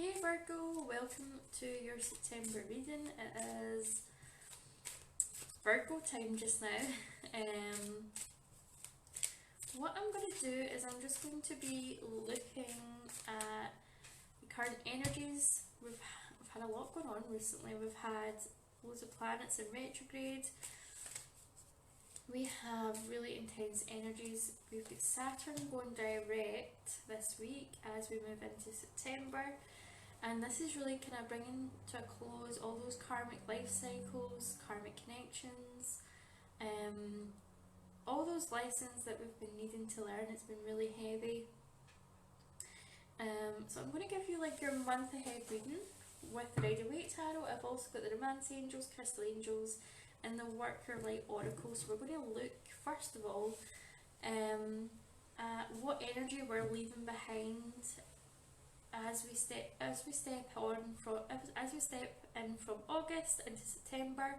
Hey Virgo, welcome to your September reading. It is Virgo time just now. What I'm going to do is I'm just going to be looking at the current energies. We've had a lot going on recently. We've had loads of planets in retrograde. We have really intense energies. We've got Saturn going direct this week as we move into September. And this is really kind of bringing to a close all those karmic life cycles, karmic connections, all those lessons that we've been needing to learn. It's been really heavy. So I'm going to give you like your month ahead reading with the Rider-Waite Tarot. I've also got the Romance Angels, Crystal Angels, and the Worker Light Oracle. So we're going to look first of all at what energy we're leaving behind as we step in from August into September.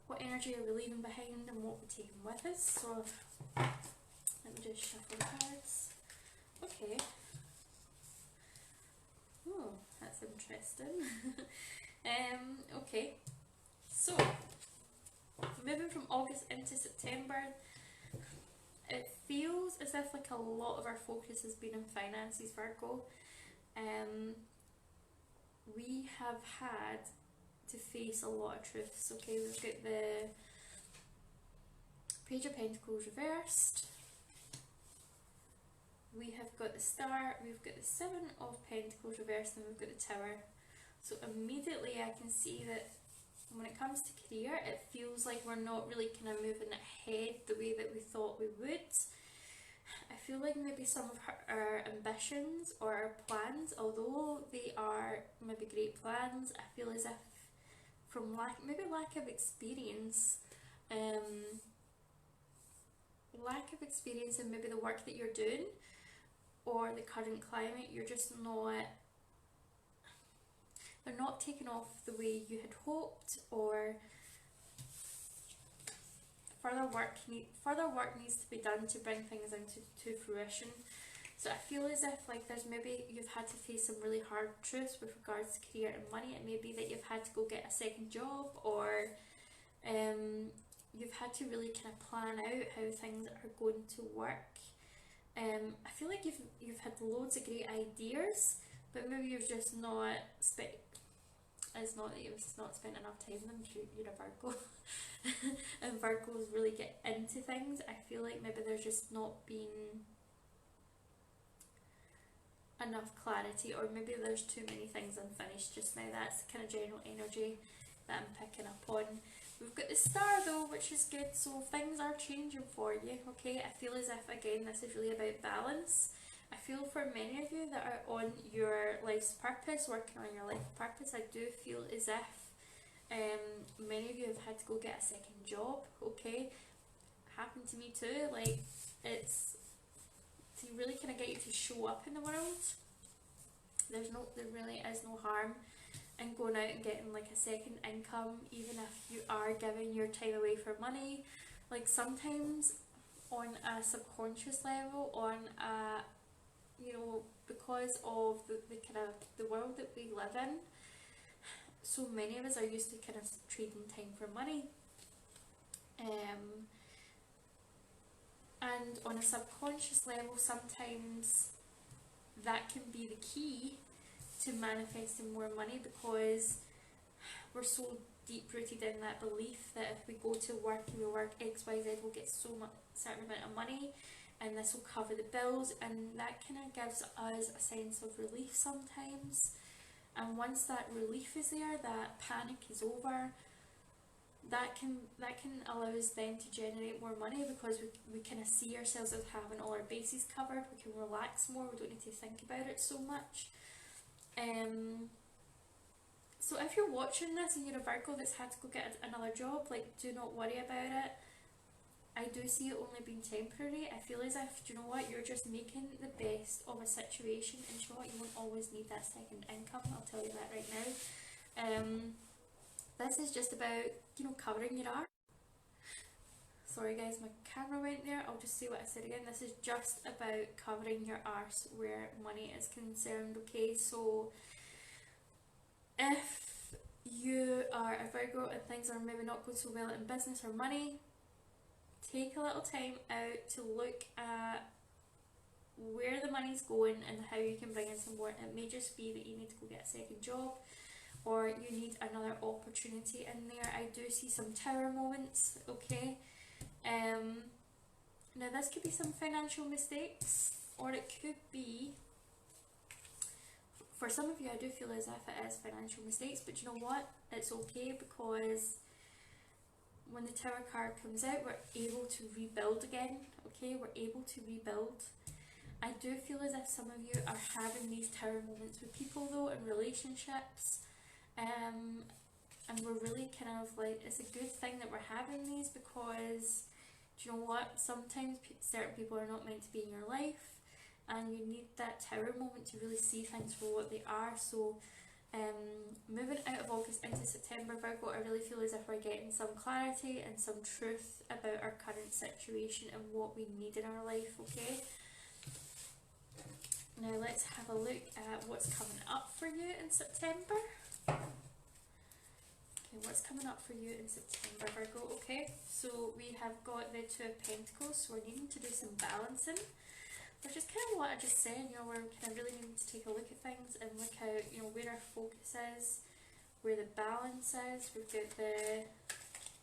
What energy are we leaving behind and what we're taking with us? So let me just shuffle the cards. Okay. Oh, that's interesting. Okay. So moving from August into September, it feels as if like a lot of our focus has been on finances, Virgo. We have had to face a lot of truths. Okay, we've got the Page of Pentacles reversed. We have got the Star, we've got the Seven of Pentacles reversed, and we've got the Tower. So immediately I can see that when it comes to career, it feels like we're not really kind of moving ahead the way that we thought we would. I feel like maybe some of our ambitions or our plans, although they are maybe great plans, I feel as if from lack of experience, in maybe the work that you're doing or the current climate, you're just not, they're not taking off the way you had hoped, or further work needs to be done to bring things into fruition. So I feel as if like there's maybe you've had to face some really hard truths with regards to career and money. It may be that you've had to go get a second job, or you've had to really kind of plan out how things are going to work. I feel like you've had loads of great ideas, but maybe you've just not spent. It's not that you've not spent enough time with them. You're a Virgo, and Virgos really get into things. I feel like maybe there's just not been enough clarity, or maybe there's too many things unfinished just now. That's the kind of general energy that I'm picking up on. We've got the Star though, which is good, so things are changing for you, okay? I feel as if, again, this is really about balance. I feel for many of you that are on your life's purpose, working on your life purpose, I do feel as if many of you have had to go get a second job, okay? Happened to me too. Like, it's to really kind of get you to show up in the world. There really is no harm in going out and getting like a second income, even if you are giving your time away for money. Like sometimes on a subconscious level, on a, you know, because of the kind of the world that we live in, so many of us are used to kind of trading time for money. And on a subconscious level, sometimes that can be the key to manifesting more money, because we're so deep rooted in that belief that if we go to work and we work XYZ, we'll get so much certain amount of money and this will cover the bills, and that kind of gives us a sense of relief sometimes. And once that relief is there, that panic is over, that can allow us then to generate more money, because we kind of see ourselves as having all our bases covered. We can relax more, we don't need to think about it so much. So if you're watching this and you're a Virgo that's had to go get another job, like, do not worry about it. I do see it only being temporary. I feel as if, do you know what, you're just making the best of a situation, and do you know what, you won't always need that second income, I'll tell you that right now. This is just about, you know, covering your art. Sorry guys, my camera went there, I'll just say what I said again. This is just about covering your arse where money is concerned, okay? So if you are a Virgo and things are maybe not going so well in business or money, take a little time out to look at where the money's going and how you can bring in some more. It may just be that you need to go get a second job, or you need another opportunity in there. I do see some tower moments, okay? Now this could be some financial mistakes, or it could be, for some of you, I do feel as if it is financial mistakes, but you know what? It's okay, because when the Tower card comes out, we're able to rebuild again, okay? We're able to rebuild. I do feel as if some of you are having these Tower moments with people though, in relationships, and we're really kind of like, it's a good thing that we're having these, because do you know what? Sometimes certain people are not meant to be in your life, and you need that Tower moment to really see things for what they are. So moving out of August into September, Virgo, I really feel as if we're getting some clarity and some truth about our current situation and what we need in our life, okay? Now let's have a look at what's coming up for you in September. Okay, what's coming up for you in September, Virgo? Okay, so we have got the Two of Pentacles, so we're needing to do some balancing, which is kind of what I just said. You know, we're kind of really needing to take a look at things and look at, you know, where our focus is, where the balance is. We've got the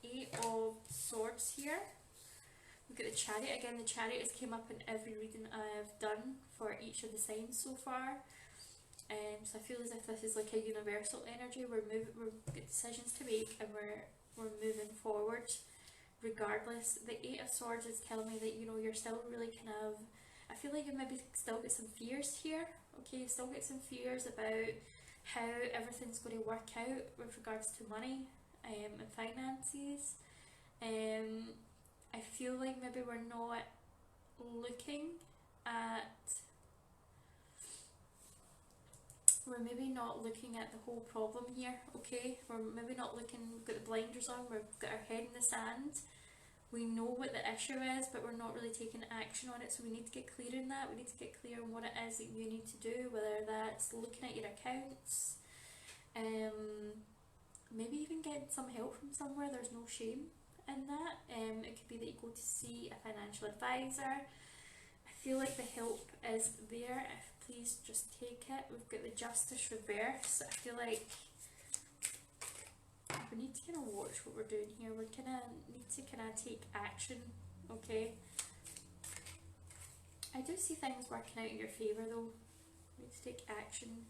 Eight of Swords here. We've got the Chariot. Again, the Chariot has came up in every reading I've done for each of the signs so far. So I feel as if this is like a universal energy. We've got decisions to make, and we're moving forward regardless. The Eight of Swords is telling me that, you know, you're still really kind of, I feel like you maybe still get some fears here, okay? You still get some fears about how everything's going to work out with regards to money and finances. I feel like maybe we're not looking at, we're maybe not looking at the whole problem here, okay? We're maybe not looking, we've got the blinders on, we've got our head in the sand. We know what the issue is, but we're not really taking action on it, so we need to get clear in that. We need to get clear on what it is that you need to do, whether that's looking at your accounts, maybe even getting some help from somewhere. There's no shame in that. It could be that you go to see a financial advisor. I feel like the help is there. Please just take it. We've got the Justice reverse. I feel like we need to kind of watch what we're doing here. We kind of need to kind of take action, okay? I do see things working out in your favour though. We need to take action.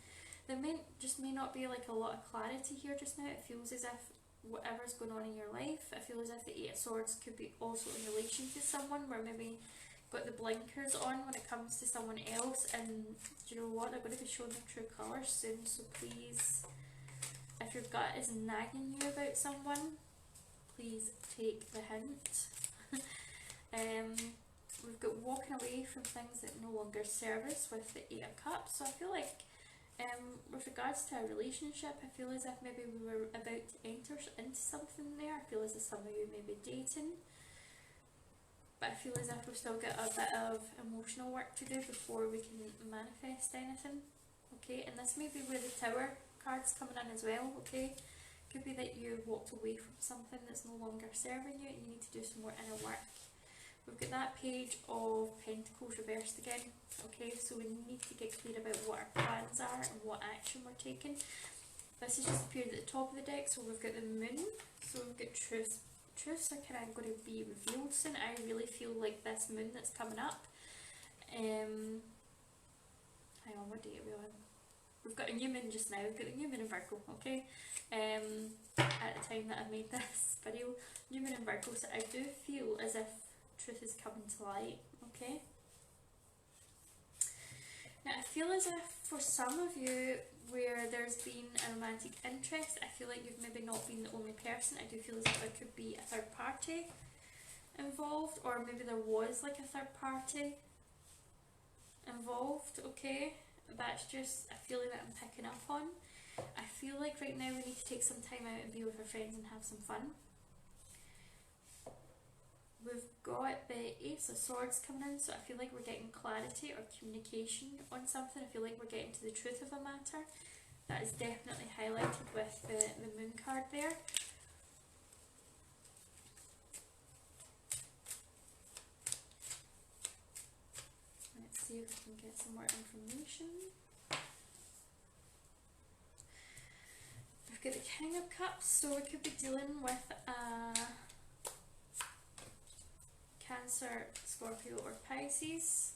There may not be like a lot of clarity here just now. It feels as if whatever's going on in your life, I feel as if the Eight of Swords could be also in relation to someone, where maybe got the blinkers on when it comes to someone else, and do you know what, they're going to be showing their true colours soon. So please, if your gut is nagging you about someone, please take the hint. We've got walking away from things that no longer serve us with the Eight of Cups. So I feel like with regards to our relationship, I feel as if maybe we were about to enter into something there. I feel as if some of you may be dating, but I feel as if we've still got a bit of emotional work to do before we can manifest anything, okay? And this may be where the Tower card's coming in as well, okay? Could be that you walked away from something that's no longer serving you and you need to do some more inner work. We've got that Page of Pentacles reversed again, okay? So we need to get clear about what our plans are and what action we're taking. This has just appeared at the top of the deck, so we've got the Moon, so we've got truths. Truths are kind of going to be revealed soon. I really feel like this Moon that's coming up, hang on, what date are we on? We've got a new moon just now. We've got the new moon in Virgo, okay? At the time that I made this video, new moon in Virgo, so I do feel as if truth is coming to light, okay? Now I feel as if for some of you where there's been a romantic interest, I feel like you've maybe not been the only person. I do feel as if there could be a third party involved, or maybe there was like a third party involved, okay? That's just a feeling that I'm picking up on. I feel like right now we need to take some time out and be with our friends and have some fun. we've got the Ace of Swords coming in, so I feel like we're getting clarity or communication on something. I feel like we're getting to the truth of a matter. That is definitely highlighted with the Moon card there. Let's see if we can get some more information. We've got the King of Cups, so we could be dealing with a Cancer, Scorpio or Pisces.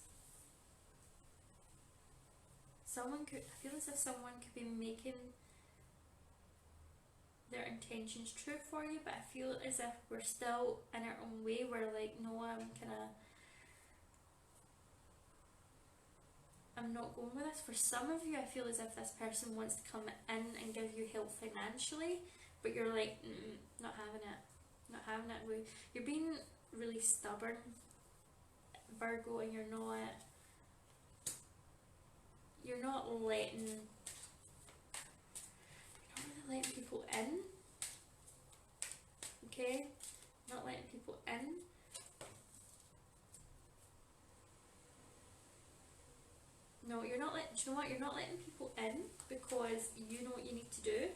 I feel as if someone could be making their intentions true for you, but I feel as if we're still in our own way. We're like, no, I'm not going with this. For some of you, I feel as if this person wants to come in and give you help financially, but you're like, not having it, not having it. You're being really stubborn, Virgo, and you're not letting people in. Okay, not letting people in. No, you're not letting. Do you know what? You're not letting people in because you know what you need to do.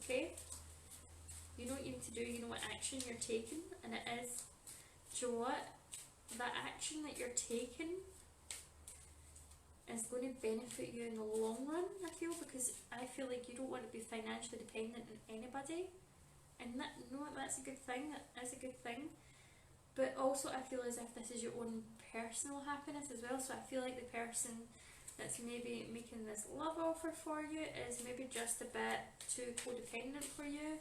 Okay, you know what you need to do. You know what action you're taking, and it is. Do you know what? That action that you're taking is going to benefit you in the long run, I feel, because I feel like you don't want to be financially dependent on anybody, and that, you know what, that's a good thing. That is a good thing. But also I feel as if this is your own personal happiness as well, so I feel like the person that's maybe making this love offer for you is maybe just a bit too codependent for you.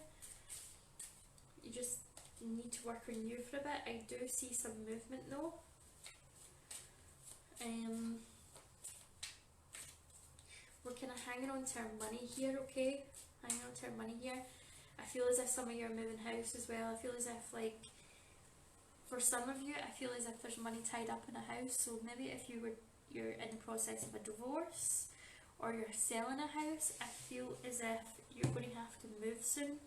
You just need to work on you for a bit. I do see some movement though. We're kind of hanging on to our money here, okay? Hanging on to our money here. I feel as if some of you are moving house as well. I feel as if, like, for some of you, I feel as if there's money tied up in a house. So maybe if you're in the process of a divorce or you're selling a house, I feel as if you're going to have to move soon.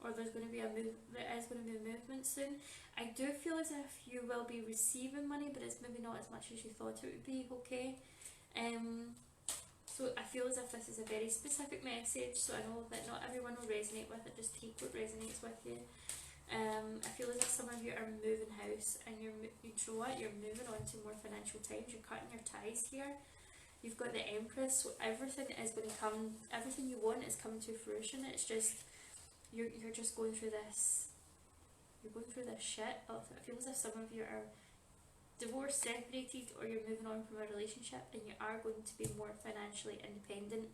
Or there is going to be movement soon. I do feel as if you will be receiving money, but it's maybe not as much as you thought it would be, okay? So I feel as if this is a very specific message, so I know that not everyone will resonate with it, just take what resonates with you. I feel as if some of you are moving house and you're moving on to more financial times, you're cutting your ties here. You've got the Empress, so everything is going to come, everything you want is coming to fruition. It's just, you're just going through this, shit. It feels as if some of you are divorced, separated, or you're moving on from a relationship and you are going to be more financially independent.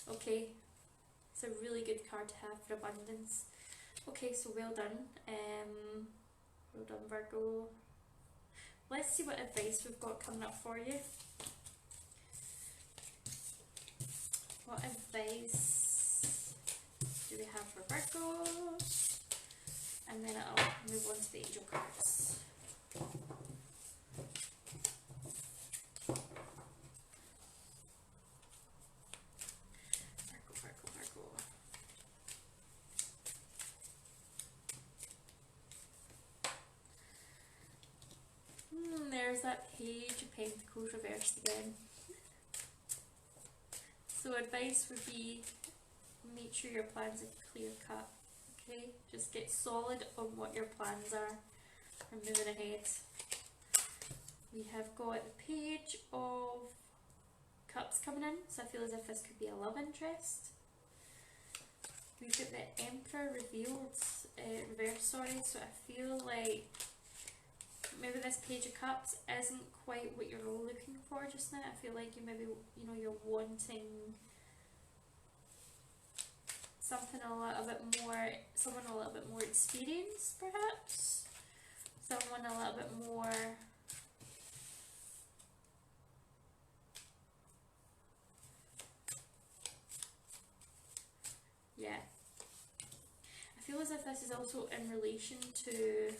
Okay, it's a really good card to have for abundance. Okay, so well done. Well done, Virgo. Let's see what advice we've got coming up for you. What advice do we have for Virgo? And then I'll move on to the angel cards. Virgo. There's that Page of Pentacles reversed again. So advice would be, make sure your plans are clear cut, okay? Just get solid on what your plans are and moving ahead. We have got the Page of Cups coming in, so I feel as if this could be a love interest. We've got the Emperor revealed, reverse, sorry, so I feel like maybe this Page of Cups isn't quite what you're looking for just now. I feel like you maybe, you're wanting something a little bit more, someone a little bit more experienced perhaps, someone a little bit more, yeah. I feel as if this is also in relation to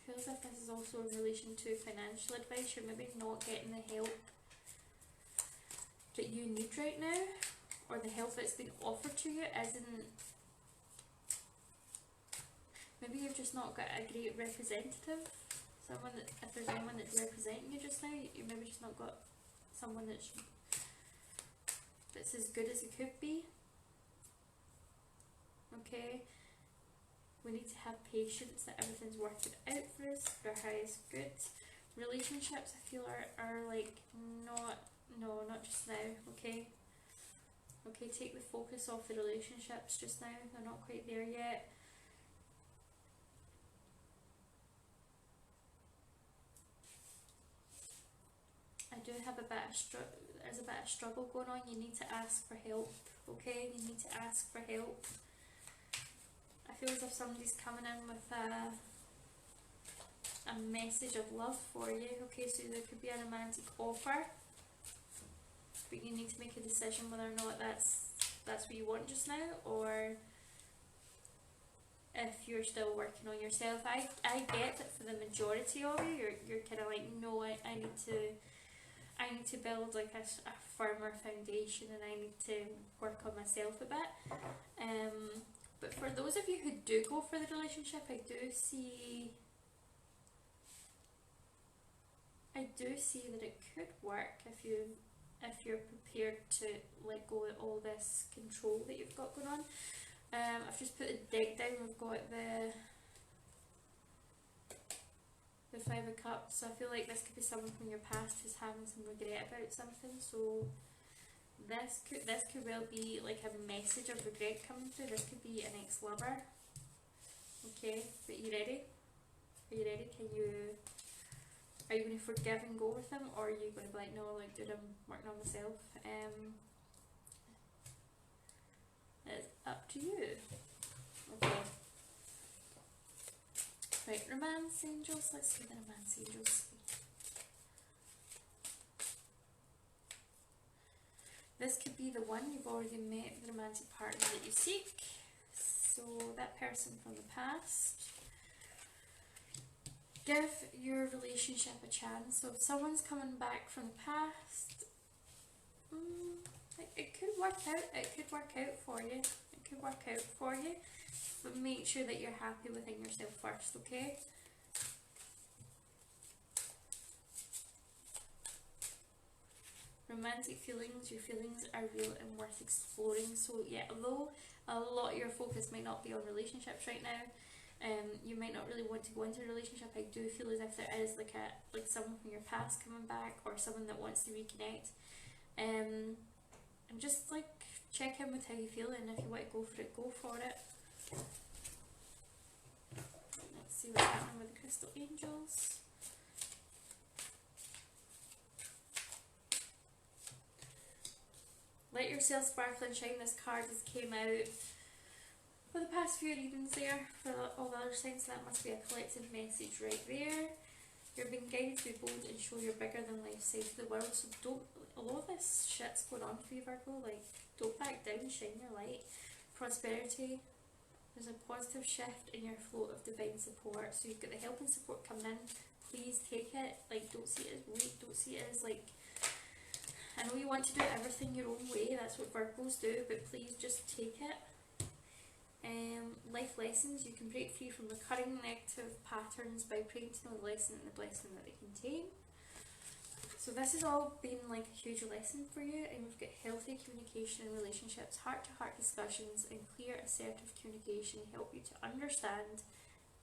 feels like this is also in relation to financial advice. You're maybe not getting the help that you need right now, or the help that's been offered to you isn't, maybe you've just not got a great representative, someone that, if there's anyone that's representing you just now, you maybe just not got someone that's as good as it could be. Okay, we need to have patience that everything's working out for us for our highest good. Relationships, I feel, are like not just now. Okay, take the focus off the relationships just now, they're not quite there yet. I do have there's a bit of struggle going on. You need to ask for help, okay? You need to ask for help. I feel as if somebody's coming in with a message of love for you, okay? So there could be a romantic offer, but you need to make a decision whether or not that's what you want just now, or if you're still working on yourself. I get that for the majority of you, you're kind of like, no, I need to build like a firmer foundation, and I need to work on myself a bit. But for those of you who do go for the relationship, I do see that it could work if you're prepared to let go of all this control that you've got going on. I've just put the deck down. We've got the Five of Cups. So I feel like this could be someone from your past who's having some regret about something. So this could well be like a message of regret coming through. This could be an ex-lover. Okay, but you ready? Are you ready? Are you going to forgive and go with them, or are you going to be like, no, like, dude, I'm working on myself? It's up to you. Okay. Right, romance angels. Let's see the romance angels. This could be the one. You've already met the romantic partner that you seek. So that person from the past. Give your relationship a chance. So if someone's coming back from the past, it could work out. It could work out for you. It could work out for you. But make sure that you're happy within yourself first, okay? Romantic feelings, your feelings are real and worth exploring. So yeah, although a lot of your focus might not be on relationships right now, you might not really want to go into a relationship, I do feel as if there is like someone from your past coming back, or someone that wants to reconnect. And just like check in with how you feel, and if you want to go for it, go for it. Let's see what's happening with the crystal angels. Let yourself sparkle and shine. This card just came out for the past few readings there for all the other signs, so that must be a collective message right there. You're being guided to be bold and show your bigger than life side to the world. So don't, a lot of this shit's going on for you, Virgo. Like, don't back down, shine your light. Prosperity. There's a positive shift in your flow of divine support. So you've got the help and support coming in. Please take it. Like, don't see it as weak. Don't see it as like, I know you want to do everything your own way. That's what Virgos do. But please just take it. Life lessons. You can break free from recurring negative patterns by praying to know the lesson and the blessing that they contain. So this has all been like a huge lesson for you, and we've got healthy communication in relationships, heart-to-heart discussions, and clear, assertive communication help you to understand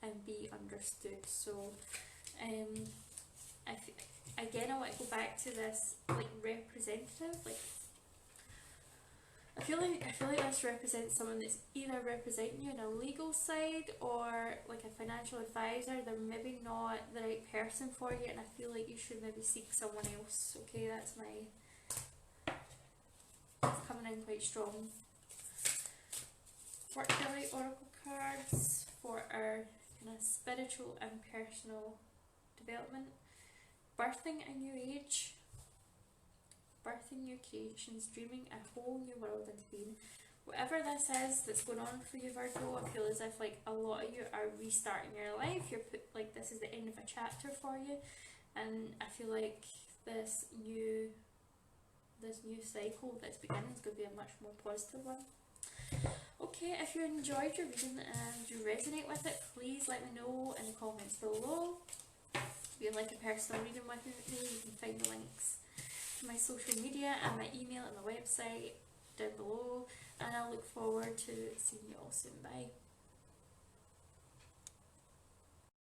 and be understood. So, again, I want to go back to this like representative. Like, I feel like this represents someone that's either representing you in a legal side or like a financial advisor. They're maybe not the right person for you, and I feel like you should maybe seek someone else. Okay, that's coming in quite strong. Work your light oracle cards for our kind of spiritual and personal development. Birthing a new age. Birthing new creations, dreaming a whole new world into being. Whatever this is that's going on for you, Virgo, I feel as if like a lot of you are restarting your life. You're like, this is the end of a chapter for you, and I feel like this new this new cycle that's beginning is going to be a much more positive one. Okay, if you enjoyed your reading and you resonate with it, please let me know in the comments below. If you'd like a personal reading with me, you can find the links to my social media and my email and my website down below, and I look forward to seeing you all soon. Bye.